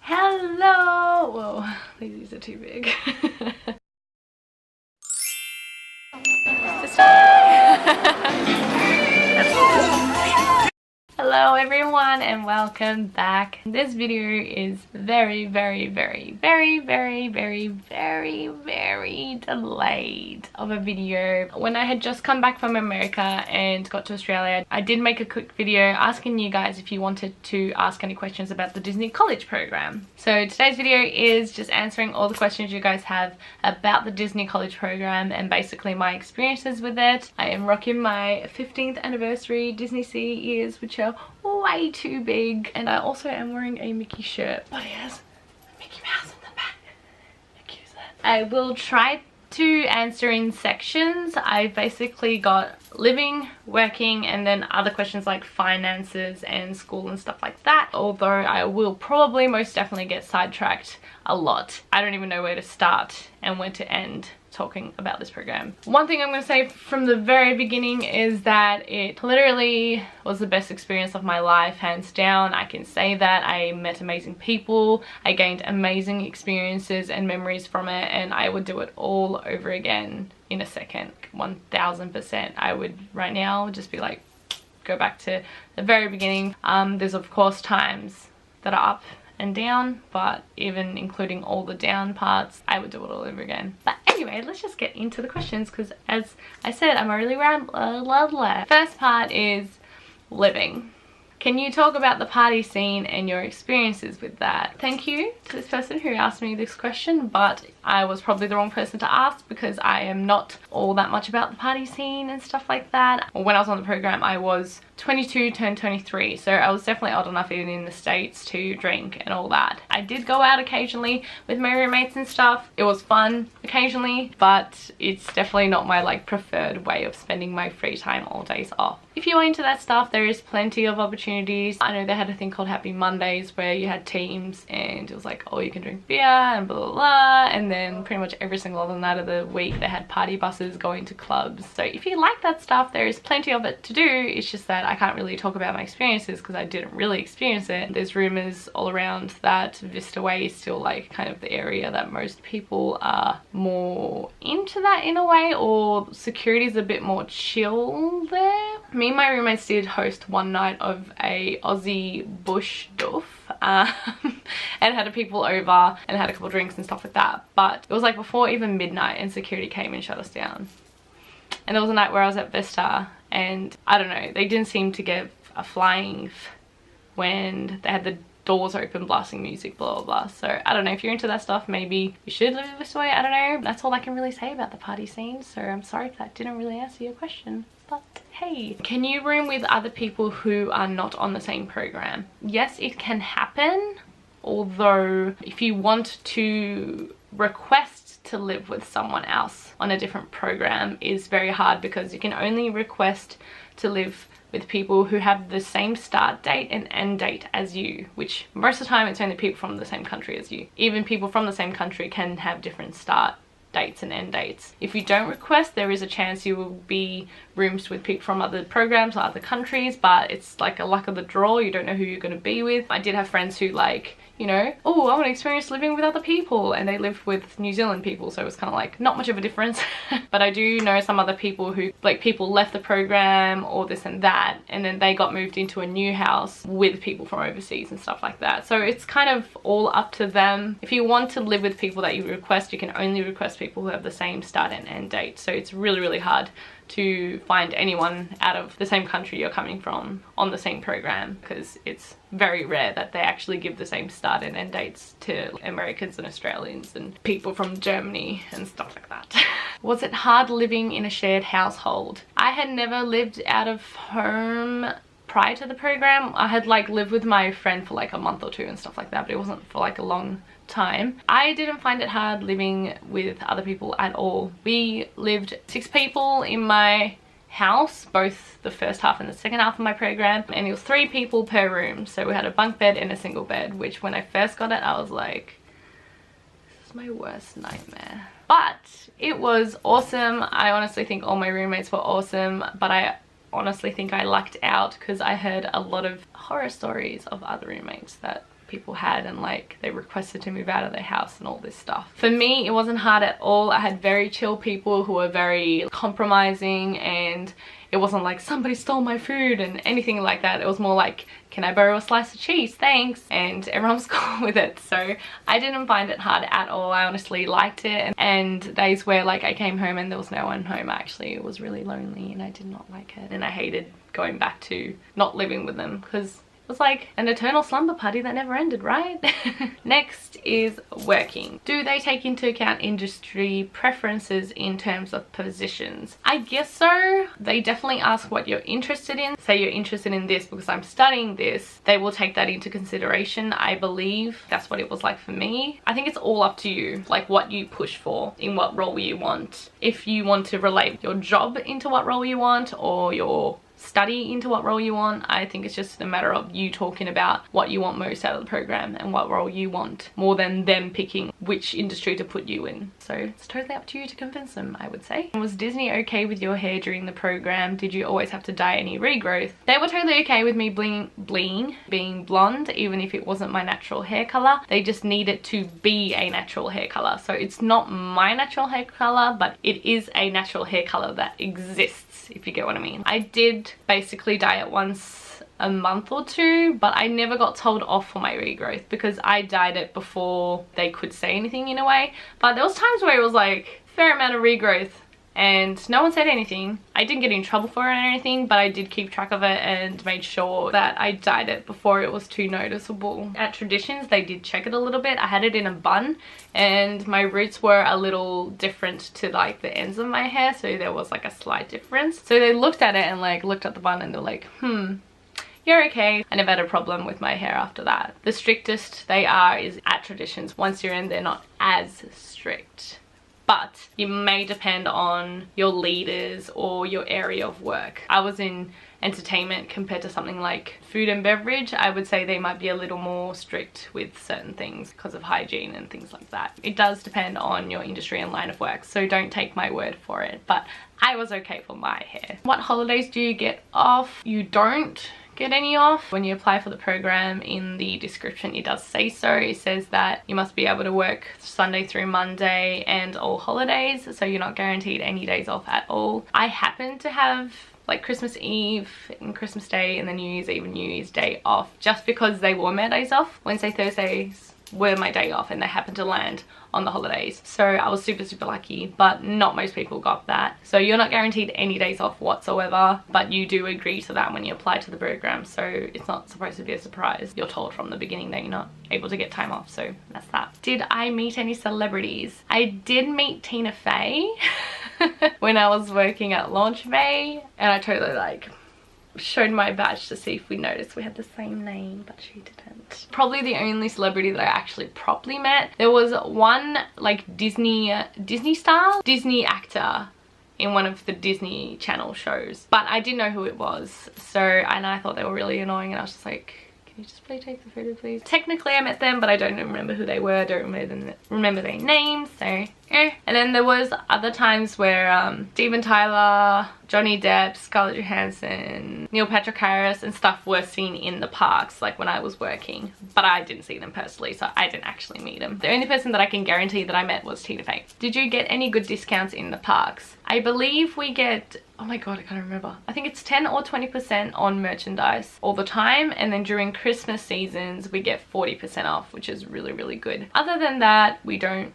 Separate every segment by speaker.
Speaker 1: Hello! Whoa, these are too big. Hello everyone and welcome back. This video is very delayed of a video. When I had just come back from America and got to Australia, I did make a quick video asking you guys if you wanted to ask any questions about the Disney College program. So today's video is just answering all the questions you guys have about the Disney College program and basically my experiences with it. I am rocking my 15th anniversary Disney Sea ears, which are way too big, and I also am wearing a Mickey shirt, but it has a Mickey Mouse in the back. How cute is that? I will try to answer in sections. I basically got living, working, and then other questions like finances and school and stuff like that, although I will probably most definitely get sidetracked a lot. I don't even know where to start and where to end talking about this program. One thing I'm going to say from the very beginning is that it literally was the best experience of my life, hands down. I can say that. I met amazing people, I gained amazing experiences and memories from it, and I would do it all over again in a second. 1000%. I would right now just be like, go back to the very beginning. There's of course times that are up and down, but even including all the down parts, I would do it all over again. But anyway, let's just get into the questions, because as I said, I'm a really rambler. First part is living. Can you talk about the party scene and your experiences with that? Thank you to this person who asked me this question, but I was probably the wrong person to ask because I am not all that much about the party scene and stuff like that. When I was on the program, I was 22 turned 23, so I was definitely old enough even in the States to drink and all that. I did go out occasionally with my roommates and stuff. It was fun occasionally, but it's definitely not my like preferred way of spending my free time all days off. If you're into that stuff, there is plenty of opportunities. I know they had a thing called Happy Mondays where you had teams and it was like, oh, you can drink beer and blah blah blah, and then pretty much every single other night of the week they had party buses going to clubs. So if you like that stuff, there is plenty of it to do. It's just that I can't really talk about my experiences because I didn't really experience it. There's rumors all around that Vista Way is still like kind of the area that most people are more into that in a way, or security is a bit more chill there. Me and my roommates did host one night of a Aussie bush doof and had people over and had a couple drinks and stuff like that, but it was like before even midnight and security came and shut us down. And there was a night where I was at Vista and I don't know, they didn't seem to give a flying when they had the doors open blasting music, blah blah blah. So I don't know, if you're into that stuff, maybe you should live this way. I don't know. That's all I can really say about the party scene, so I'm sorry if that didn't really answer your question, but hey. Can you room with other people who are not on the same program? Yes, it can happen, although if you want to request to live with someone else on a different program is very hard, because you can only request to live with people who have the same start date and end date as you, which most of the time it's only people from the same country as you. Even people from the same country can have different start dates and end dates. If you don't request, there is a chance you will be rooms with people from other programs or other countries, but it's like a luck of the draw. You don't know who you're going to be with. I did have friends who like, you know, oh, I want to experience living with other people, and they lived with New Zealand people, so it was kind of like not much of a difference. But I do know some other people who, like, people left the program or this and that, and then they got moved into a new house with people from overseas and stuff like that. So it's kind of all up to them. If you want to live with people that you request, you can only request people who have the same start and end date. So it's really hard to find anyone out of the same country you're coming from on the same program, because it's very rare that they actually give the same start and end dates to Americans and Australians and people from Germany and stuff like that. Was it hard living in a shared household? I had never lived out of home prior to the program. I had like lived with my friend for like a month or two and stuff like that, but it wasn't for like a long time. I didn't find it hard living with other people at all. We lived 6 people in my house, both the first half and the second half of my program, and it was 3 people per room. So we had a bunk bed and a single bed, which when I first got it, I was like, this is my worst nightmare. But it was awesome. I honestly think all my roommates were awesome, but I honestly think I lucked out because I heard a lot of horror stories of other roommates that people had, and like they requested to move out of their house and all this stuff. For me, it wasn't hard at all. I had very chill people who were very compromising, and it wasn't like somebody stole my food and anything like that. It was more like, can I borrow a slice of cheese? Thanks. And everyone was cool with it. So I didn't find it hard at all. I honestly liked it. And days where like I came home and there was no one home, actually it was really lonely and I did not like it. And I hated going back to not living with them because it was like an eternal slumber party that never ended, right? Next is working. Do they take into account industry preferences in terms of positions? I guess so. They definitely ask what you're interested in. Say you're interested in this because I'm studying this. They will take that into consideration. I believe that's what it was like for me. I think it's all up to you, like what you push for, in what role you want. If you want to relate your job into what role you want, or your study into what role you want, I think it's just a matter of you talking about what you want most out of the program and what role you want, more than them picking which industry to put you in. So it's totally up to you to convince them, I would say. Was Disney okay with your hair during the program? Did you always have to dye any regrowth? They were totally okay with me being blonde, even if it wasn't my natural hair color. They just need it to be a natural hair color. So it's not my natural hair color, but it is a natural hair color that exists, if you get what I mean. I did basically dye it once a month or two, but I never got told off for my regrowth because I dyed it before they could say anything in a way. But there was times where it was like a fair amount of regrowth and no one said anything. I didn't get in trouble for it or anything, but I did keep track of it and made sure that I dyed it before it was too noticeable. At Traditions, they did check it a little bit. I had it in a bun and my roots were a little different to like the ends of my hair, so there was like a slight difference. So they looked at it and like looked at the bun and they're like, you're okay. I never had a problem with my hair after that. The strictest they are is at Traditions. Once you're in, they're not as strict. But you may depend on your leaders or your area of work. I was in entertainment compared to something like food and beverage. I would say they might be a little more strict with certain things because of hygiene and things like that. It does depend on your industry and line of work, so don't take my word for it. But I was okay for my hair. What holidays do you get off? You don't get any off. When you apply for the program, in the description it does say so. It says that you must be able to work Sunday through Monday and all holidays, so you're not guaranteed any days off at all. I happen to have like Christmas Eve and Christmas Day and then New Year's Eve and New Year's Day off, just because they were my days off. Wednesday, Thursdays were my day off and they happened to land on the holidays, so I was super lucky, but not most people got that. So you're not guaranteed any days off whatsoever, but you do agree to that when you apply to the program, so it's not supposed to be a surprise. You're told from the beginning that you're not able to get time off, so that's that. Did I meet any celebrities? I did meet Tina Fey when I was working at Launch Bay, and I totally like showed my badge to see if we noticed we had the same name, but she didn't. Probably the only celebrity that I actually properly met. There was one like Disney actor in one of the Disney Channel shows, but I didn't know who it was. So, and I thought they were really annoying, and I was just like, can you just please take the photo, please? Technically I met them, but I don't remember who they were. I don't remember their names, so And then there was other times where Steven Tyler, Johnny Depp, Scarlett Johansson, Neil Patrick Harris and stuff were seen in the parks, like when I was working, but I didn't see them personally, so I didn't actually meet them. The only person that I can guarantee that I met was Tina Fey. Did you get any good discounts in the parks? I believe we get, oh my god, I can't remember. I think it's 10 or 20% on merchandise all the time, and then during Christmas seasons we get 40% off, which is really good. Other than that, we don't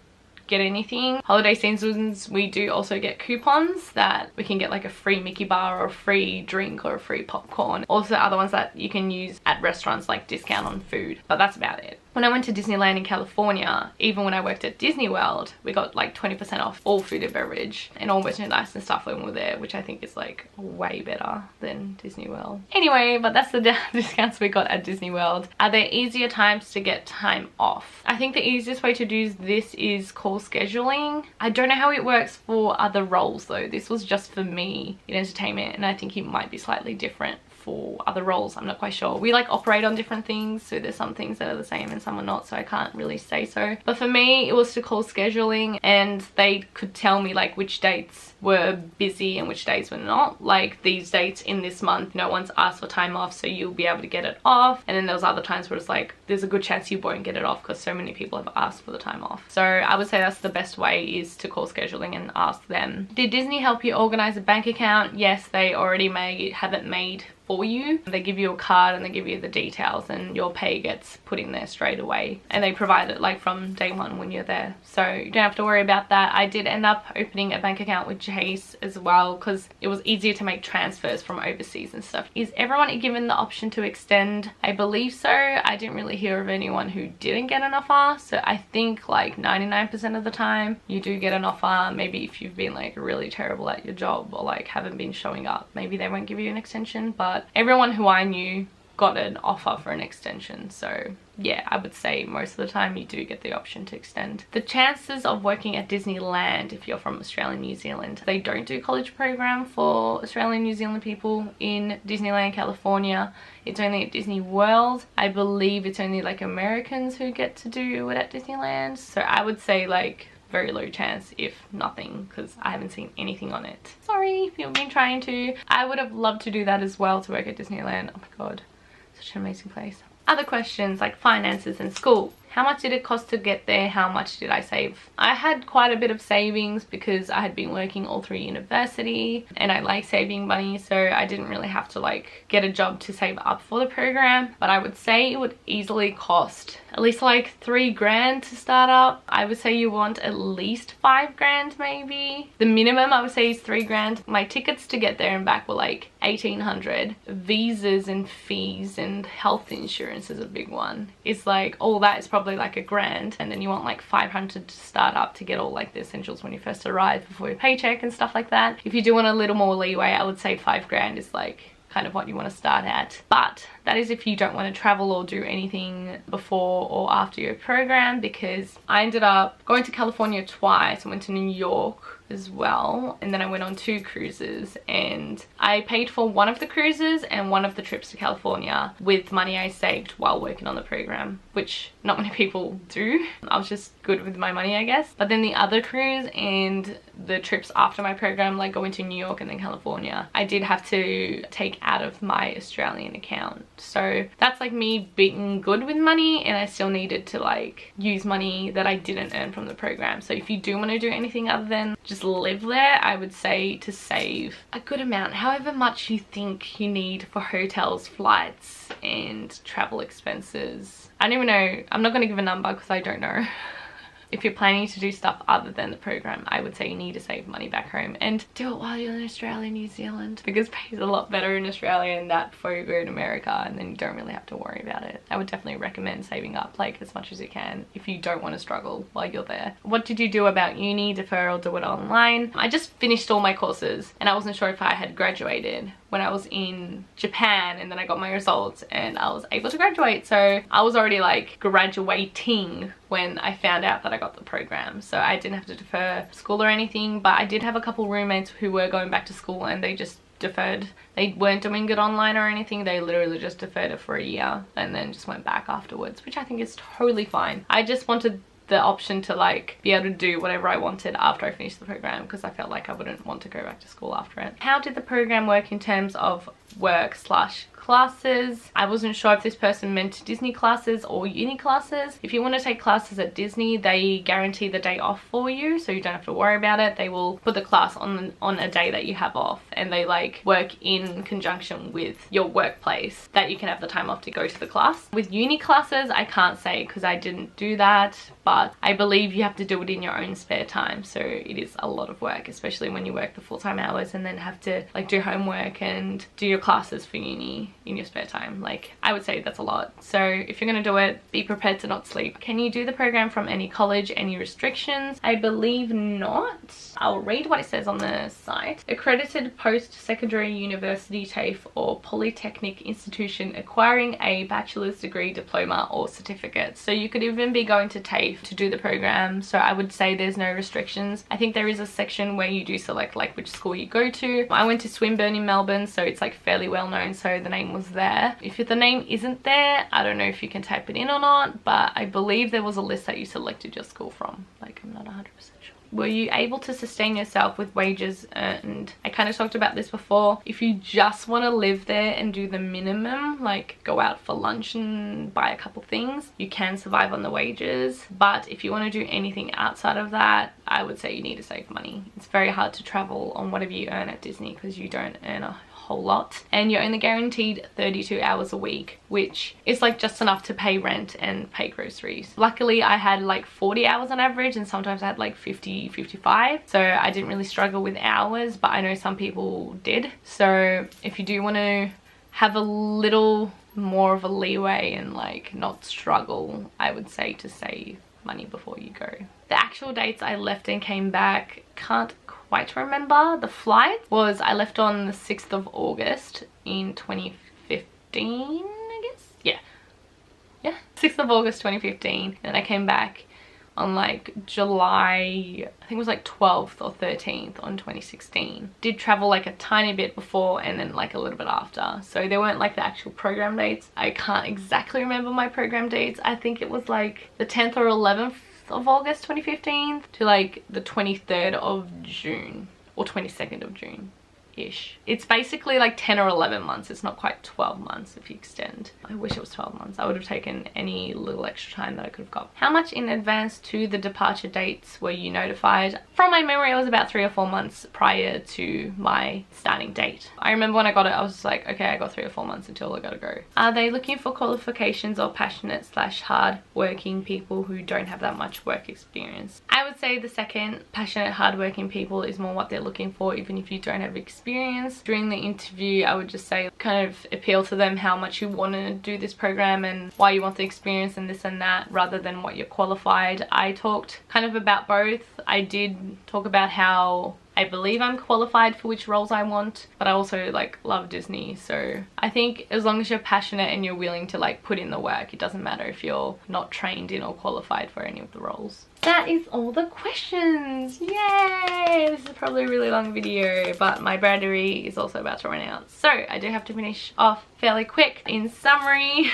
Speaker 1: get anything. Holiday seasons we do also get coupons that we can get, like a free Mickey bar or a free drink or a free popcorn. Also other ones that you can use at restaurants, like discount on food, but that's about it. When I went to Disneyland in California, even when I worked at Disney World, we got like 20% off all food and beverage and all merchandise and stuff when we were there, which I think is like way better than Disney World. Anyway, but that's the discounts we got at Disney World. Are there easier times to get time off? I think the easiest way to do this is call scheduling. I don't know how it works for other roles though. This was just for me in entertainment, and I think it might be slightly different for other roles. I'm not quite sure. We like operate on different things, so there's some things that are the same and some are not, so I can't really say so. But for me, it was to call scheduling, and they could tell me like which dates were busy and which days were not. Like these dates in this month, no one's asked for time off, so you'll be able to get it off. And then there was other times where it's like there's a good chance you won't get it off because so many people have asked for the time off. So I would say that's the best way, is to call scheduling and ask them. Did Disney help you organize a bank account? Yes, they already have it made for you. They give you a card and they give you the details, and your pay gets put in there straight away, and they provide it like from day one when you're there, so you don't have to worry about that. I did end up opening a bank account with Chase as well because it was easier to make transfers from overseas and stuff. Is everyone given the option to extend? I believe so. I didn't really hear of anyone who didn't get an offer, so I think like 99% of the time you do get an offer. Maybe if you've been like really terrible at your job or like haven't been showing up, maybe they won't give you an extension, but everyone who I knew got an offer for an extension. So yeah, I would say most of the time you do get the option to extend. The chances of working at Disneyland, if you're from Australia and New Zealand, they don't do college program for Australian and New Zealand people in Disneyland, California. It's only at Disney World. I believe it's only like Americans who get to do it at Disneyland. So I would say like very low chance, if nothing, because I haven't seen anything on it. Sorry if you've been trying to. I would have loved to do that as well, to work at Disneyland. Oh my god, such an amazing place. Other questions like finances and school. How much did it cost to get there? How much did I save? I had quite a bit of savings because I had been working all through university and I like saving money, so I didn't really have to like get a job to save up for the program. But I would say it would easily cost at least like $3,000 to start up. I would say you want at least $5,000 maybe. The minimum I would say is $3,000. My tickets to get there and back were like $1,800. Visas and fees and health insurance is a big one. It's like all that is probably like $1,000, and then you want like $500 to start up to get all like the essentials when you first arrive before your paycheck and stuff like that. If you do want a little more leeway, I would say $5,000 is like kind of what you want to start at, but that is if you don't want to travel or do anything before or after your program, because I ended up going to California twice. I went to New York as well, and then I went on 2 cruises, and I paid for one of the cruises and one of the trips to California with money I saved while working on the program, which not many people do. I was just good with my money, I guess. But then the other cruise and the trips after my program, like going to New York and then California, I did have to take out of my Australian account. So that's like me being good with money, and I still needed to like use money that I didn't earn from the program. So if you do want to do anything other than just live there, I would say to save a good amount, however much you think you need for hotels, flights and travel expenses. I don't even know, I'm not going to give a number because I don't know. If you're planning to do stuff other than the program, I would say you need to save money back home and do it while you're in Australia, New Zealand, because pay is a lot better in Australia and that before you go to America, and then you don't really have to worry about it. I would definitely recommend saving up like as much as you can if you don't want to struggle while you're there. What did you do about uni? Deferral, do it online. I just finished all my courses and I wasn't sure if I had graduated when I was in Japan, and then I got my results and I was able to graduate. So I was already like graduating when I found out that I got the program, so I didn't have to defer school or anything. But I did have a couple roommates who were going back to school and they just deferred. They weren't doing it online or anything, they literally just deferred it for a year and then just went back afterwards, which I think is totally fine. I just wanted the option to like be able to do whatever I wanted after I finished the program, because I felt like I wouldn't want to go back to school after it. How did the program work in terms of work / classes? I wasn't sure if this person meant Disney classes or uni classes. If you want to take classes at Disney, they guarantee the day off for you, so you don't have to worry about it. They will put the class on a day that you have off, and they like work in conjunction with your workplace that you can have the time off to go to the class. With uni classes, I can't say because I didn't do that, but I believe you have to do it in your own spare time, so it is a lot of work, especially when you work the full-time hours and then have to like do homework and do your classes for uni. in your spare time. Like, I would say that's a lot. So if you're gonna do it, be prepared to not sleep. Can you do the program from any college? Any restrictions? I believe not. I'll read what it says on the site. Accredited post-secondary university, TAFE, or polytechnic institution acquiring a bachelor's degree, diploma, or certificate. So you could even be going to TAFE to do the program. So I would say there's no restrictions. I think there is a section where you do select like which school you go to. I went to Swinburne in Melbourne, so it's like fairly well known, so the name was there. If the name isn't there, I don't know if you can type it in or not, but I believe there was a list that you selected your school from. Like, I'm not 100% sure. Were you able to sustain yourself with wages earned? I kind of talked about this before. If you just want to live there and do the minimum, like go out for lunch and buy a couple things, you can survive on the wages. But if you want to do anything outside of that, I would say you need to save money. It's very hard to travel on whatever you earn at Disney because you don't earn a whole lot, and you're only guaranteed 32 hours a week, which is like just enough to pay rent and pay groceries. Luckily I had like 40 hours on average, and sometimes I had like 50, 55, so I didn't really struggle with hours, but I know some people did. So if you do want to have a little more of a leeway and like not struggle, I would say to save money before you go. The actual dates I left and came back, can't quite remember. The flight was, I left on the 6th of August in 2015, I guess. Yeah, 6th of August 2015, and I came back on like July, I think it was like 12th or 13th on 2016. Did travel like a tiny bit before and then like a little bit after, so they weren't like the actual program dates. I can't exactly remember my program dates. I think it was like the 10th or 11th of August 2015 to like the 23rd of June or 22nd of June ish. It's basically like 10 or 11 months. It's not quite 12 months if you extend. I wish it was 12 months. I would have taken any little extra time that I could have got. How much in advance to the departure dates were you notified? From my memory, it was about 3 or 4 months prior to my starting date. I remember when I got it, I was like, okay, I got 3 or 4 months until I gotta go. Are they looking for qualifications or passionate / hard working people who don't have that much work experience? I would say the second, passionate, hardworking people, is more what they're looking for, even if you don't have experience. During the interview, I would just say kind of appeal to them how much you want to do this program and why you want the experience and this and that, rather than what you're qualified. I talked kind of about both. I did talk about how I believe I'm qualified for which roles I want, but I also like love Disney. So I think as long as you're passionate and you're willing to like put in the work, it doesn't matter if you're not trained in or qualified for any of the roles. That is all the questions. Yay! This is probably a really long video, but my battery is also about to run out, so I do have to finish off fairly quick. In summary,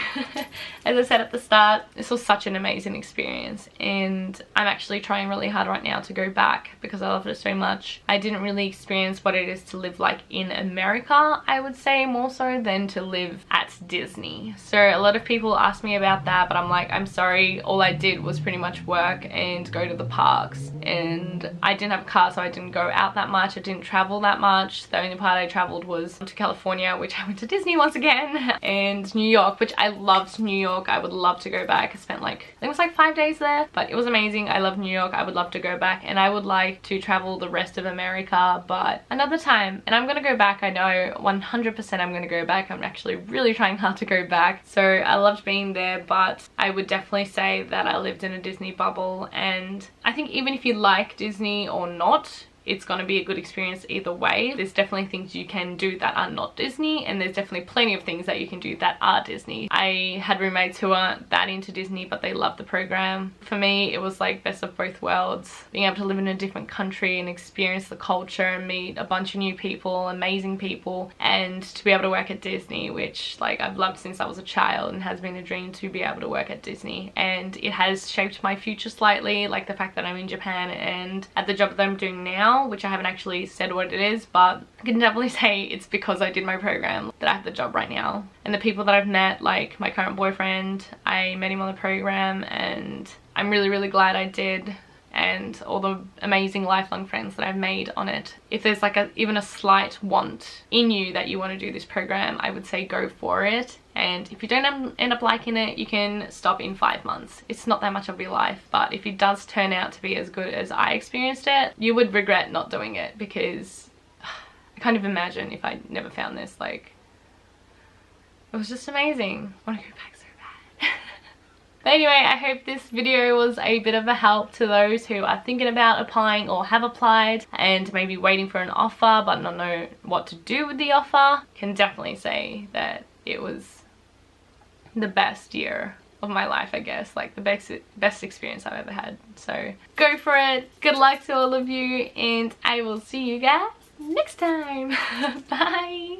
Speaker 1: as I said at the start, this was such an amazing experience, and I'm actually trying really hard right now to go back because I loved it so much. I didn't really experience what it is to live like in America, I would say, more so than to live at Disney. So a lot of people ask me about that, but I'm like, I'm sorry, all I did was pretty much work and go to the parks, and I didn't have a car, so I didn't go out that much. I didn't travel that much. The only part I traveled was to California, which I went to Disney once again, and New York, which I loved New York. I would love to go back. I spent like, I think it was like 5 days there, but it was amazing. I love New York. I would love to go back, and I would like to travel the rest of America, but another time. And I'm gonna go back. I know 100% I'm gonna go back. I'm actually really trying hard to go back. So I loved being there, but I would definitely say that I lived in a Disney bubble, and I think even if you like Disney or not, it's going to be a good experience either way. There's definitely things you can do that are not Disney, and there's definitely plenty of things that you can do that are Disney. I had roommates who aren't that into Disney, but they love the program. For me, it was like best of both worlds. Being able to live in a different country and experience the culture and meet a bunch of new people, amazing people, and to be able to work at Disney, which like I've loved since I was a child and has been a dream to be able to work at Disney. And it has shaped my future slightly, like the fact that I'm in Japan and at the job that I'm doing now, which I haven't actually said what it is, but I can definitely say it's because I did my program that I have the job right now. And the people that I've met, like my current boyfriend, I met him on the program, and I'm really, really glad I did. And all the amazing lifelong friends that I've made on it. If there's like even a slight want in you that you want to do this program, I would say go for it. And if you don't end up liking it, you can stop in 5 months. It's not that much of your life, but if it does turn out to be as good as I experienced it, you would regret not doing it, because I can't even imagine if I never found this. Like, It was just amazing. I want to go back so bad. But anyway, I hope this video was a bit of a help to those who are thinking about applying or have applied and maybe waiting for an offer but not know what to do with the offer. Can definitely say that it was the best year of my life, I guess, like the best experience I've ever had. So go for it. Good luck to all of you, and I will see you guys next time. Bye.